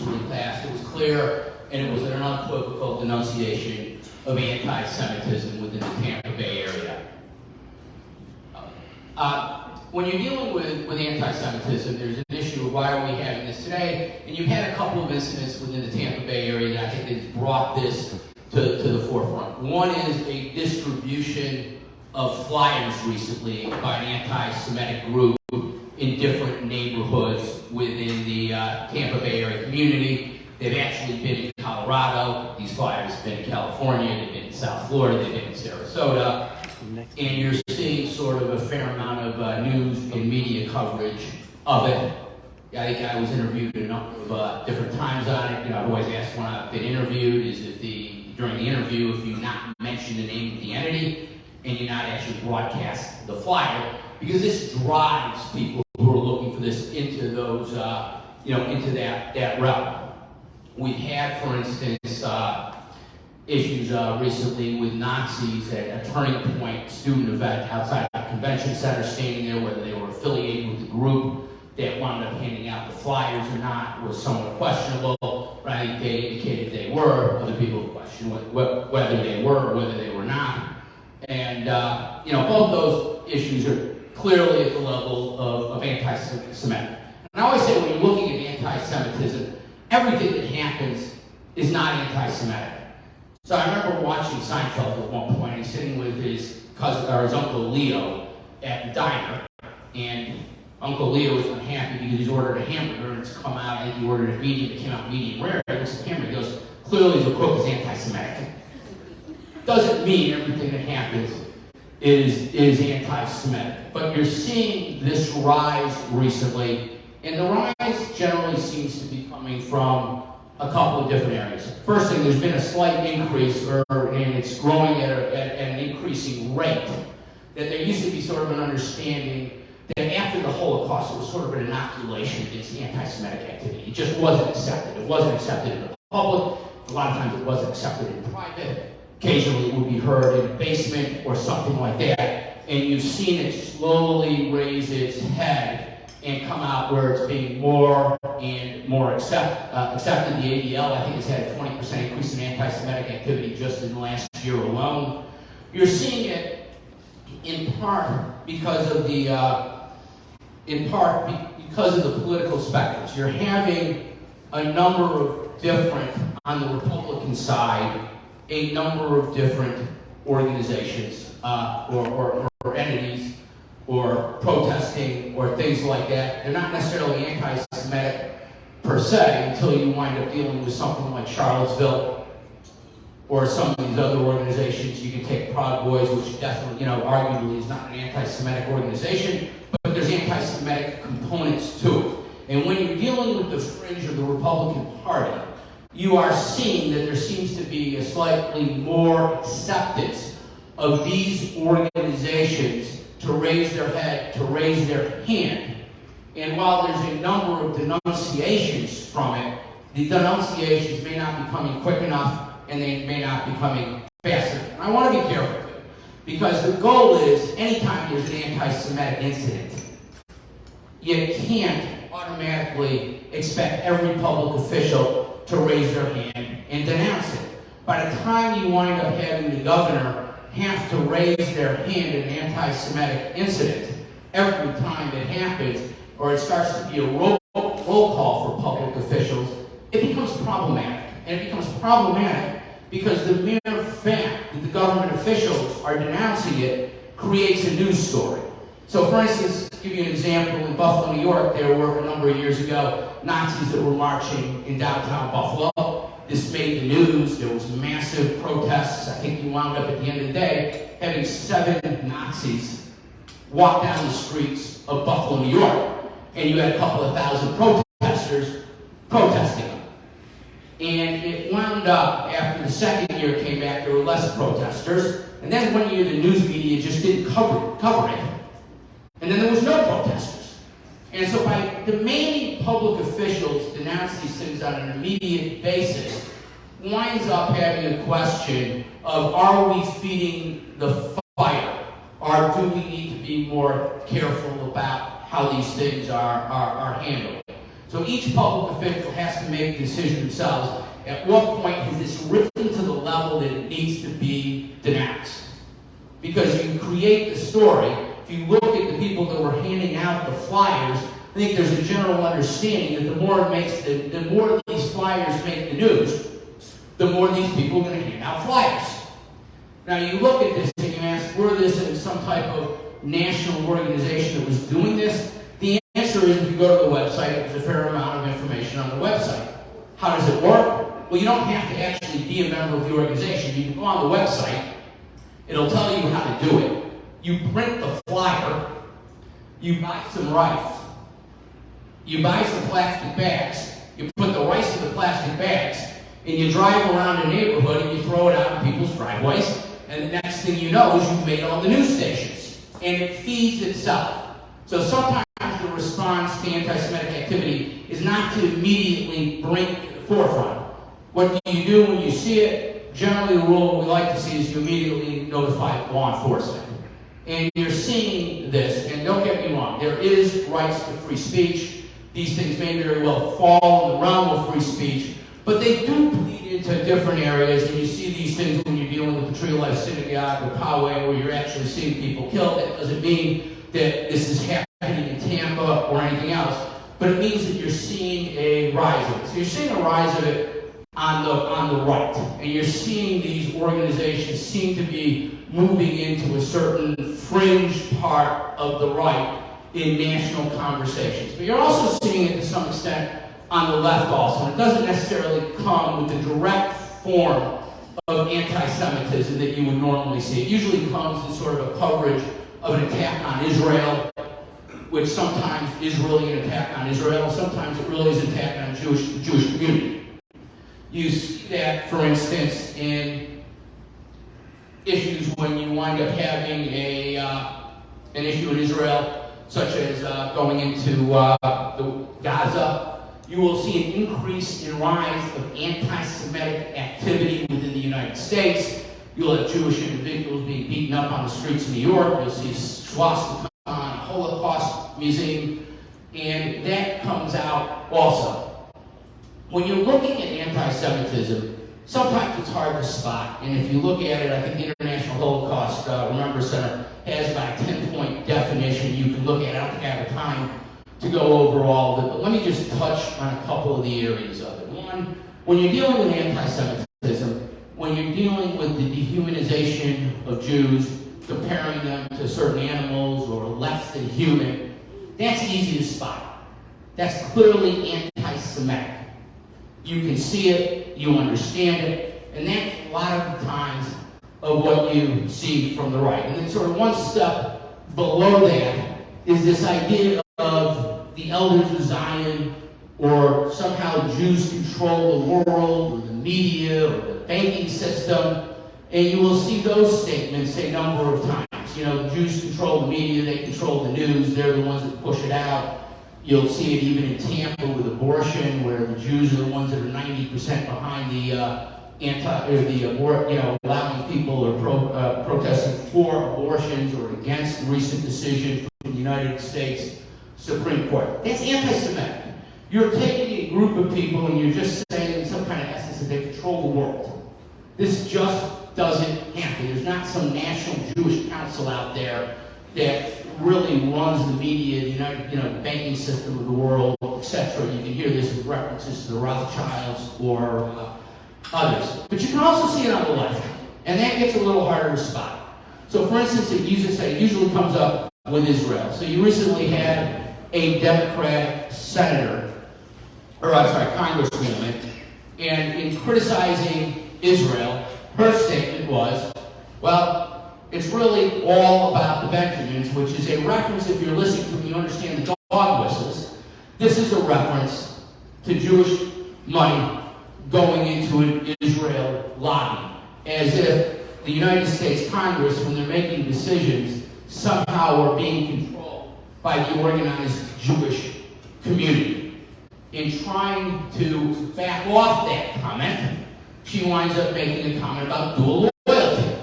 really fast. It was clear, and it was an unequivocal denunciation of anti-Semitism within the Tampa Bay area. When you're dealing with anti-Semitism, there's an issue of why are we having this today, and you've had a couple of incidents within the Tampa Bay area that I think has brought this to the forefront. One is a distribution of flyers recently by an anti-Semitic group in different neighborhoods within the Tampa Bay area community. They've actually been in Colorado. These flyers have been in California. They've been in South Florida. They've been in Sarasota. And you're seeing sort of a fair amount of news and media coverage of it. I think I was interviewed a number of different times on it. I've always asked when I've been interviewed is during the interview, if you not mention the name of the entity and you not actually broadcast the flyer, because this drives people who are looking for this into those, into that realm. We've had, for instance, issues recently with Nazis at a Turning Point student event outside the convention center, standing there, whether they were affiliated with the group that wound up handing out the flyers or not was somewhat questionable, right? They indicated they were. Other people questioned whether they were or whether they were not. And, both those issues are clearly at the level of anti-Semitic. And I always say when you're looking at anti-Semitism, everything that happens is not anti-Semitic. So I remember watching Seinfeld at one point. He's sitting with his cousin or his Uncle Leo at the diner, and Uncle Leo was unhappy because he's ordered a hamburger and it's come out, and he ordered a medium, it came out medium rare. He looks at the hamburger and goes, clearly the cook is anti-Semitic. Doesn't mean everything that happens is anti-Semitic. But you're seeing this rise recently, and the rise generally seems to be coming from a couple of different areas. First thing, there's been a slight increase, and it's growing at an increasing rate, that there used to be sort of an understanding that after the Holocaust, it was sort of an inoculation against anti-Semitic activity. It just wasn't accepted. It wasn't accepted in the public. A lot of times it wasn't accepted in private. Occasionally it would be heard in a basement or something like that. And you've seen it slowly raise its head and come out where it's being more and more accepted. The ADL, I think, has had a 20% increase in anti-Semitic activity just in the last year alone. You're seeing it in part because of the political spectrums. You're having a number of different, on the Republican side, a number of different organizations or entities or protesting or things like that. They're not necessarily anti-Semitic per se until you wind up dealing with something like Charlottesville or some of these other organizations. You can take Proud Boys, which definitely, arguably is not an anti-Semitic organization, but there's anti-Semitic components to it. And when you're dealing with the fringe of the Republican Party, you are seeing that there seems to be a slightly more acceptance of these organizations to raise their head, to raise their hand. And while there's a number of denunciations from it, the denunciations may not be coming quick enough, and they may not be coming faster. And I want to be careful, because the goal is, anytime there's an anti-Semitic incident, you can't automatically expect every public official to raise their hand and denounce it. By the time you wind up having the governor have to raise their hand in an anti-Semitic incident, every time it happens, or it starts to be a roll call for public officials, it becomes problematic. And it becomes problematic because the mere fact that the government officials are denouncing it creates a news story. So for instance, to give you an example, in Buffalo, New York, there were a number of years ago Nazis that were marching in downtown Buffalo. This made the news. There was massive protests. I think you wound up at the end of the day having 7 Nazis walk down the streets of Buffalo, New York. And you had a couple of thousand protesters protesting them. And it wound up, after the second year came back, there were less protesters. And then one year the news media just didn't cover it. And then there was no protesters. And so by demanding public officials denounce these things on an immediate basis, winds up having a question of, are we feeding the fire? Or do we need to be more careful about how these things are handled? So each public official has to make the decision themselves. At what point has this risen to the level that it needs to be denounced? Because you create the story. If you look at the people that were handing out the flyers, I think there's a general understanding that the more these flyers make the news, the more these people are going to hand out flyers. Now you look at this and you ask, were this in some type of national organization that was doing this? The answer is, if you go to the website, there's a fair amount of information on the website. How does it work? Well, you don't have to actually be a member of the organization. You can go on the website. It'll tell you how to do it. You print the flyer. You buy some rice. You buy some plastic bags, you put the rice in the plastic bags, and you drive around a neighborhood and you throw it out in people's driveways, and the next thing you know is you've made all the news stations. And it feeds itself. So sometimes the response to anti-Semitic activity is not to immediately bring it to the forefront. What do you do when you see it? Generally, the rule we like to see is you immediately notify law enforcement. And you're seeing this, and don't get me wrong, there is rights to free speech. These things may very well fall in the realm of free speech, but they do bleed into different areas, and you see these things when you're dealing with the Tree of Life Synagogue or Poway, where you're actually seeing people killed. That doesn't mean that this is happening in Tampa or anything else, but it means that you're seeing a rise of it. So you're seeing a rise of it on the right, and you're seeing these organizations seem to be moving into a certain fringe part of the right in national conversations. But you're also seeing it to some extent on the left also. And it doesn't necessarily come with the direct form of anti-Semitism that you would normally see. It usually comes in sort of a coverage of an attack on Israel, which sometimes is really an attack on Israel, sometimes it really is an attack on the Jewish community. You see that, for instance, in issues when you wind up having an issue in Israel, such as going into the Gaza. You will see an increase in rise of anti-Semitic activity within the United States. You'll have Jewish individuals being beaten up on the streets of New York. You'll see swastika on a Holocaust museum, and that comes out also. When you're looking at anti-Semitism, sometimes it's hard to spot, and if you look at it, I think the International Holocaust Remembrance Center has about a 10-point definition you can look at. I don't think I have time to go over all of it, but let me just touch on a couple of the areas of it. One, when you're dealing with anti-Semitism, when you're dealing with the dehumanization of Jews, comparing them to certain animals or less than human, that's easy to spot. That's clearly anti-Semitic. You can see it, you understand it, and that's a lot of the times of what you see from the right. And then sort of one step below that is this idea of the elders of Zion, or somehow Jews control the world, or the media, or the banking system. And you will see those statements a number of times. You know, Jews control the media, they control the news, they're the ones that push it out. You'll see it even in Tampa with abortion, where the Jews are the ones that are 90% behind allowing people or protesting for abortions or against the recent decision from the United States Supreme Court. That's anti-Semitic. You're taking a group of people and you're just saying in some kind of essence that they control the world. This just doesn't happen. There's not some national Jewish council out there that really runs the media, the banking system of the world, etc. You can hear this with references to the Rothschilds or others. But you can also see it on the left, and that gets a little harder to spot. So for instance, it usually comes up with Israel. So you recently had a Democratic congresswoman, and in criticizing Israel, her statement was, well, it's really all about the Benjamins, which is a reference, if you're listening to me, you understand the dog whistles. This is a reference to Jewish money going into an Israel lobby, as if the United States Congress, when they're making decisions, somehow are being controlled by the organized Jewish community. In trying to back off that comment, she winds up making a comment about dual loyalty.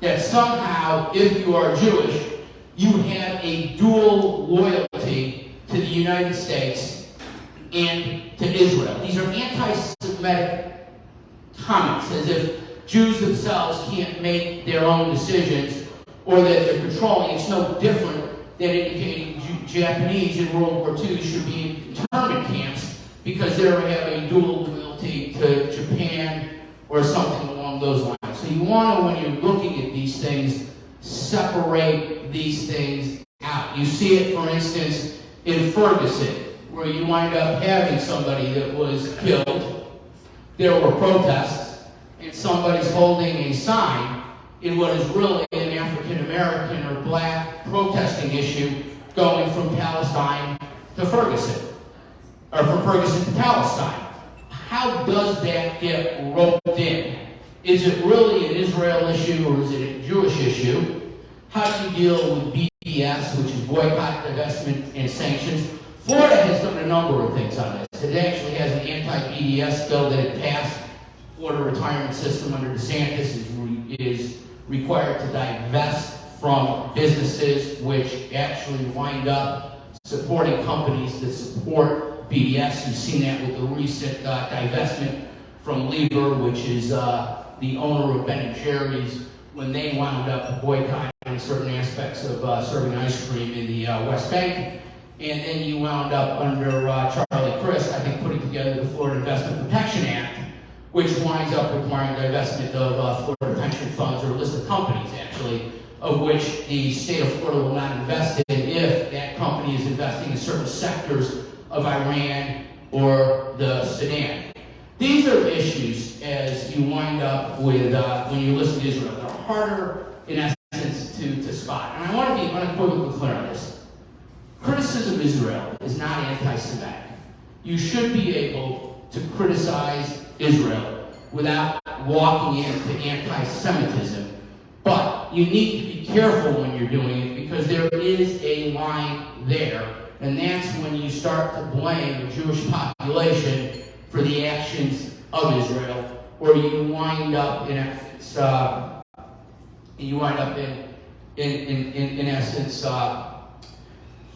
That somehow, if you are Jewish, you have a dual loyalty to the United States and to Israel. These are anti-Semitic comments, as if Jews themselves can't make their own decisions or that they're controlling. It's no different than indicating Japanese in World War II should be in internment camps because they have a dual loyalty to Japan or something along those lines. So you want to, when you're looking at these things, separate these things out. You see it, for instance, in Ferguson, where you wind up having somebody that was killed. There were protests, and somebody's holding a sign in what is really an African-American or black protesting issue going from Palestine to Ferguson, or from Ferguson to Palestine. How does that get roped in? Is it really an Israel issue or is it a Jewish issue? How do you deal with BDS, which is boycott, divestment, and sanctions? Florida has done a number of things on this. It actually has an anti-BDS bill that it passed. Florida retirement system under DeSantis is required to divest from businesses which actually wind up supporting companies that support BDS. You've seen that with the recent divestment from Lever, which is the owner of Ben & Jerry's, when they wound up boycotting certain aspects of serving ice cream in the West Bank. And then you wound up under Charlie Crist, I think, putting together the Florida Investment Protection Act, which winds up requiring divestment of Florida pension funds, or a list of companies, actually, of which the state of Florida will not invest in if that company is investing in certain sectors of Iran or the Sudan. These are issues, as you wind up with, when you listen to Israel, that are harder, in essence, to spot. And I want to be unequivocally clear on this. Criticism of Israel is not anti-Semitic. You should be able to criticize Israel without walking into anti-Semitism. But you need to be careful when you're doing it because there is a line there. And that's when you start to blame the Jewish population for the actions of Israel, or you wind up in essence,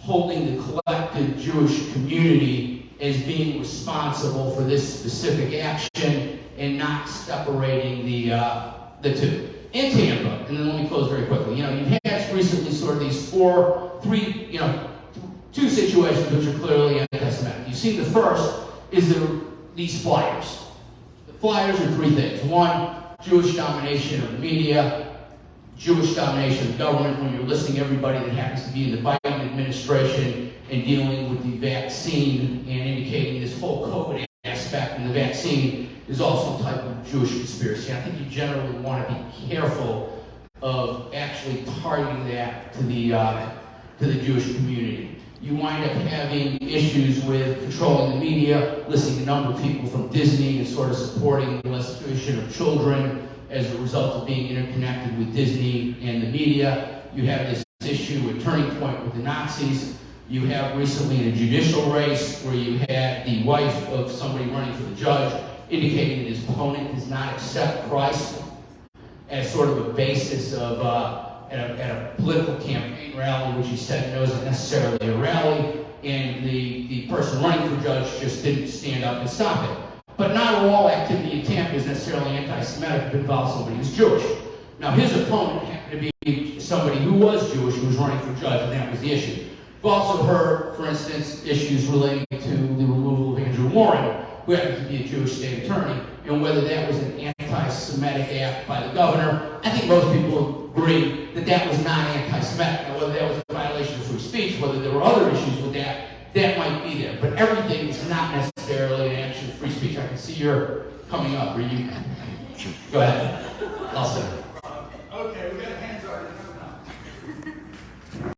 holding the collective Jewish community as being responsible for this specific action and not separating the two. In Tampa, and then let me close very quickly. You've had recently sort of these two situations which are clearly anti-Semitic. You see, the first is these flyers. The flyers are three things. One, Jewish domination of the media, Jewish domination of the government, when you're listing everybody that happens to be in the Biden administration and dealing with the vaccine and indicating this whole COVID aspect in the vaccine is also a type of Jewish conspiracy. I think you generally want to be careful of actually targeting that to the Jewish community. You wind up having issues with controlling the media, listing a number of people from Disney and sort of supporting the molestation of children as a result of being interconnected with Disney and the media. You have this issue with Turning Point with the Nazis. You have recently in a judicial race where you had the wife of somebody running for the judge indicating that his opponent does not accept Christ as sort of a basis of at a political campaign rally, which he said wasn't necessarily a rally, and the person running for judge just didn't stand up and stop it. But not all activity in Tampa is necessarily anti-Semitic if it involves somebody who's Jewish. Now, his opponent happened to be somebody who was Jewish, who was running for judge, and that was the issue. We've also heard, for instance, issues relating to the removal of Andrew Warren, who happened to be a Jewish state attorney, and whether that was an anti-Semitic act by the governor. I think most people agree that that was not anti-Semitic. Now, whether that was a violation of free speech, whether there were other issues with that, that might be there. But everything is not necessarily an action of free speech. I can see you're coming up. Are you? Go ahead. I'll say.